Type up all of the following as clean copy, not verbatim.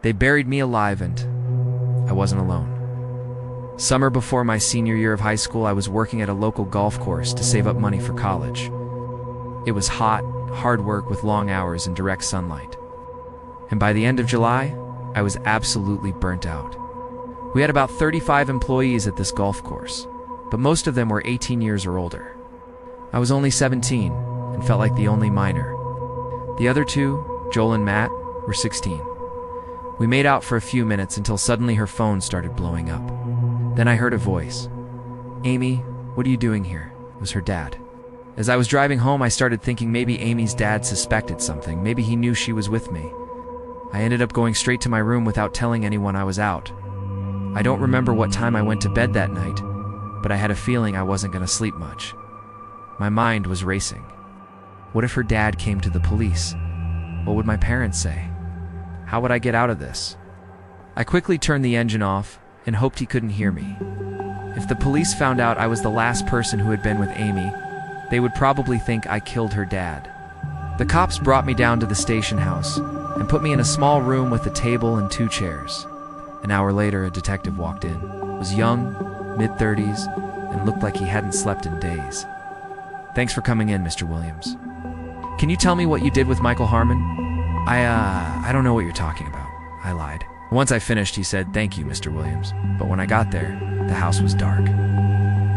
They buried me alive, and I wasn't alone. Summer before my senior year of high school, I was working at a local golf course to save up money for college. It was hot, hard work with long hours and direct sunlight. And by the end of July, I was absolutely burnt out. We had about 35 employees at this golf course, but most of them were 18 years or older. I was only 17 and felt like the only minor. The other two, Joel and Matt, were 16. We made out for a few minutes until suddenly her phone started blowing up. Then I heard a voice. "Amy, what are you doing here?" It was her dad. As I was driving home, I started thinking maybe Amy's dad suspected something. Maybe he knew she was with me. I ended up going straight to my room without telling anyone I was out. I don't remember what time I went to bed that night, but I had a feeling I wasn't going to sleep much. My mind was racing. What if her dad came to the police? What would my parents say? How would I get out of this? I quickly turned the engine off and hoped he couldn't hear me. If the police found out I was the last person who had been with Amy, they would probably think I killed her dad. The cops brought me down to the station house and put me in a small room with a table and 2 chairs. An hour later, a detective walked in. He was young, mid-30s, and looked like he hadn't slept in days. "Thanks for coming in, Mr. Williams. Can you tell me what you did with Michael Harmon?" I don't know what you're talking about," I lied. Once I finished, he said, "Thank you, Mr. Williams." But when I got there, the house was dark.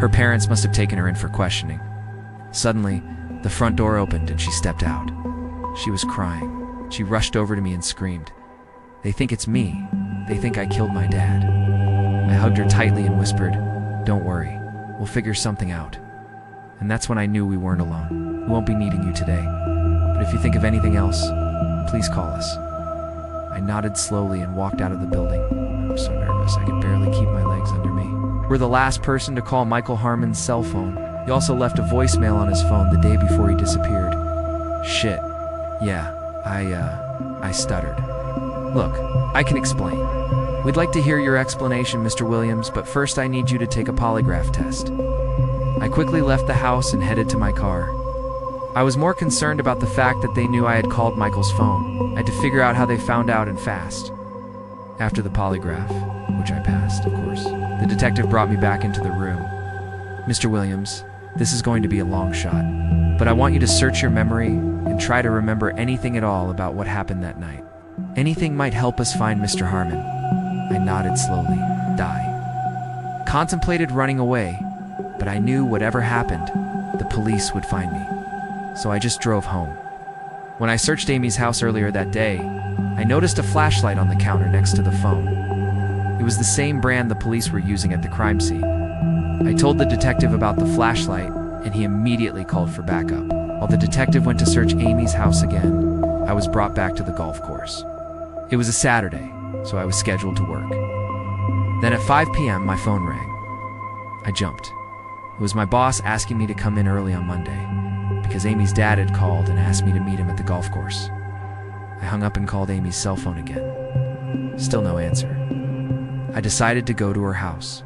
Her parents must have taken her in for questioning. Suddenly, the front door opened and she stepped out. She was crying. She rushed over to me and screamed, "They think it's me. They think I killed my dad." I hugged her tightly and whispered, "Don't worry, we'll figure something out." And that's when I knew we weren't alone. We won't be needing you today, but if you think of anything else, please call us. I nodded slowly and walked out of the building. I was so nervous I could barely keep my legs under me. We're the last person to call Michael Harmon's cell phone. He also left a voicemail on his phone the day before he disappeared. Shit. Yeah, I stuttered. "Look, I can explain. We'd like to hear your explanation, Mr. Williams, but first I need you to take a polygraph test." I quickly left the house and headed to my car. I was more concerned about the fact that they knew I had called Michael's phone. I had to figure out how they found out, and fast. After the polygraph, which I passed, of course, the detective brought me back into the room. "Mr. Williams, this is going to be a long shot, but I want you to search your memory and try to remember anything at all about what happened that night. Anything might help us find Mr. Harmon." I nodded slowly. Die. Contemplated running away, but I knew whatever happened, the police would find me. So I just drove home. When I searched Amy's house earlier that day, I noticed a flashlight on the counter next to the phone. It was the same brand the police were using at the crime scene. I told the detective about the flashlight, and he immediately called for backup. While the detective went to search Amy's house again, I was brought back to the golf course. It was a Saturday, so I was scheduled to work. Then at 5 p.m., my phone rang. I jumped. It was my boss asking me to come in early on Monday, because Amy's dad had called and asked me to meet him at the golf course. I hung up and called Amy's cell phone again. Still no answer. I decided to go to her house.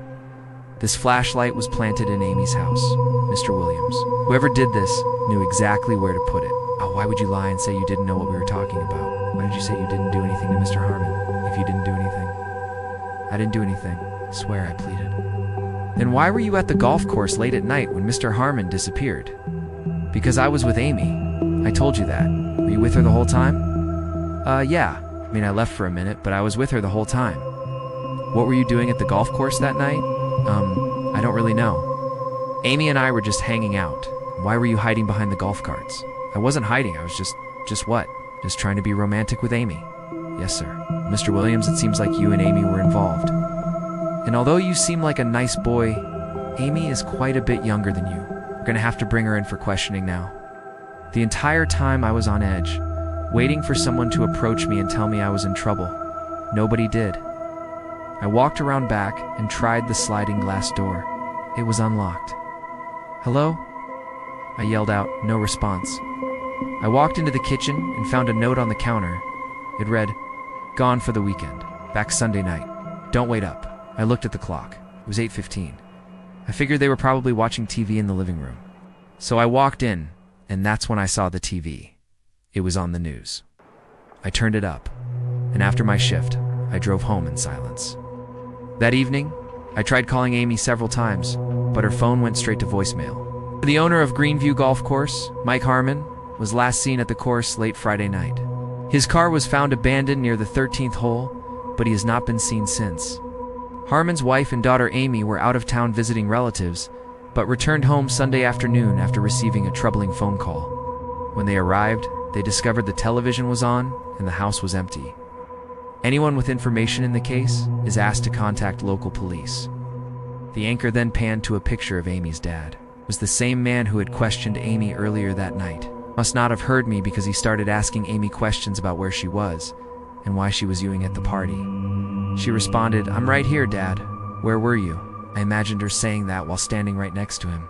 This flashlight was planted in Amy's house, Mr. Williams. Whoever did this knew exactly where to put it. Oh, why would you lie and say you didn't know what we were talking about? Why did you say you didn't do anything to Mr. Harmon if you didn't do anything? I didn't do anything. I swear, I pleaded. Then why were you at the golf course late at night when Mr. Harmon disappeared? Because I was with Amy. I told you that. Were you with her the whole time? Yeah. I mean, I left for a minute, but I was with her the whole time. What were you doing at the golf course that night? I don't really know. Amy and I were just hanging out. Why were you hiding behind the golf carts? I wasn't hiding. I was just what? Just trying to be romantic with Amy. Yes, sir. Mr. Williams, it seems like you and Amy were involved. And although you seem like a nice boy, Amy is quite a bit younger than you. We're gonna have to bring her in for questioning now. The entire time I was on edge, waiting for someone to approach me and tell me I was in trouble. Nobody did. I walked around back and tried the sliding glass door. It was unlocked. "Hello?" I yelled out, no response. I walked into the kitchen and found a note on the counter. It read, "Gone for the weekend. Back Sunday night. Don't wait up." I looked at the clock. It was 8:15. I figured they were probably watching TV in the living room. So I walked in, and that's when I saw the TV. It was on the news. I turned it up, and after my shift, I drove home in silence. That evening, I tried calling Amy several times, but her phone went straight to voicemail. The owner of Greenview Golf Course, Mike Harmon, was last seen at the course late Friday night. His car was found abandoned near the 13th hole, but he has not been seen since. Harmon's wife and daughter Amy were out of town visiting relatives, but returned home Sunday afternoon after receiving a troubling phone call. When they arrived, they discovered the television was on and the house was empty. Anyone with information in the case is asked to contact local police. The anchor then panned to a picture of Amy's dad. It was the same man who had questioned Amy earlier that night. Must not have heard me because he started asking Amy questions about where she was and why she was viewing at the party. She responded, "I'm right here, Dad. Where were you?" I imagined her saying that while standing right next to him.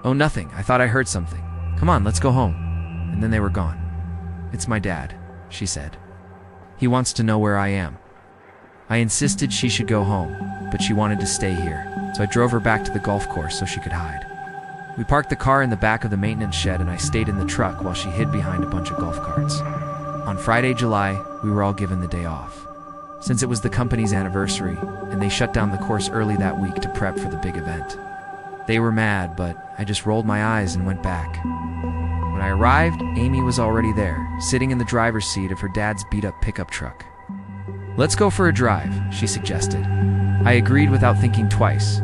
"Oh, nothing. I thought I heard something. Come on, let's go home." And then they were gone. "It's my dad," she said. "He wants to know where I am." I insisted she should go home, but she wanted to stay here, so I drove her back to the golf course so she could hide. We parked the car in the back of the maintenance shed and I stayed in the truck while she hid behind a bunch of golf carts. On Friday, July, we were all given the day off, since it was the company's anniversary and they shut down the course early that week to prep for the big event. They were mad, but I just rolled my eyes and went back. When I arrived, Amy was already there, sitting in the driver's seat of her dad's beat-up pickup truck. "Let's go for a drive," she suggested. I agreed without thinking twice.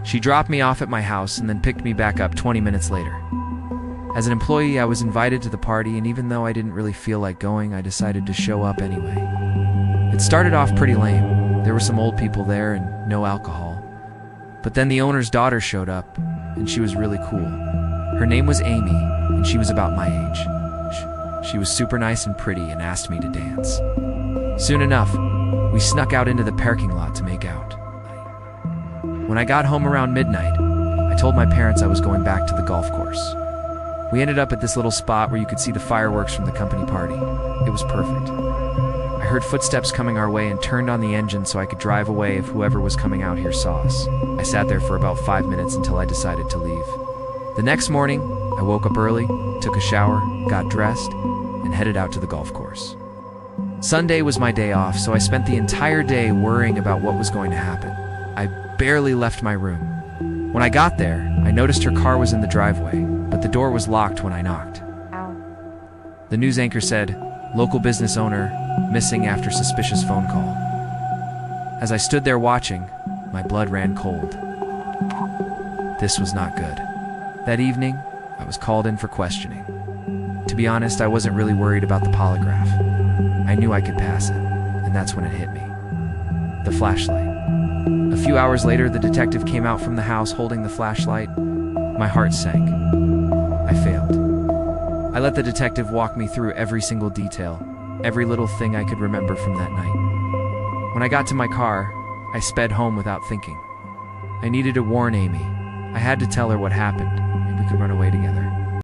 She dropped me off at my house and then picked me back up 20 minutes later. As an employee, I was invited to the party, and even though I didn't really feel like going, I decided to show up anyway. It started off pretty lame. There were some old people there and no alcohol. But then the owner's daughter showed up, and she was really cool. Her name was Amy, and she was about my age. She was super nice and pretty and asked me to dance. Soon enough, we snuck out into the parking lot to make out. When I got home around midnight, I told my parents I was going back to the golf course. We ended up at this little spot where you could see the fireworks from the company party. It was perfect. I heard footsteps coming our way and turned on the engine so I could drive away if whoever was coming out here saw us. I sat there for about 5 minutes until I decided to leave. The next morning, I woke up early, took a shower, got dressed, and headed out to the golf course. Sunday was my day off, so I spent the entire day worrying about what was going to happen. I barely left my room. When I got there, I noticed her car was in the driveway, but the door was locked when I knocked. The news anchor said, "Local business owner, missing after suspicious phone call." As I stood there watching, my blood ran cold. This was not good. That evening, I was called in for questioning. To be honest, I wasn't really worried about the polygraph. I knew I could pass it, and that's when it hit me. The flashlight. A few hours later, the detective came out from the house holding the flashlight. My heart sank. I failed. I let the detective walk me through every single detail, every little thing I could remember from that night. When I got to my car, I sped home without thinking. I needed to warn Amy. I had to tell her what happened. Maybe we could run away together.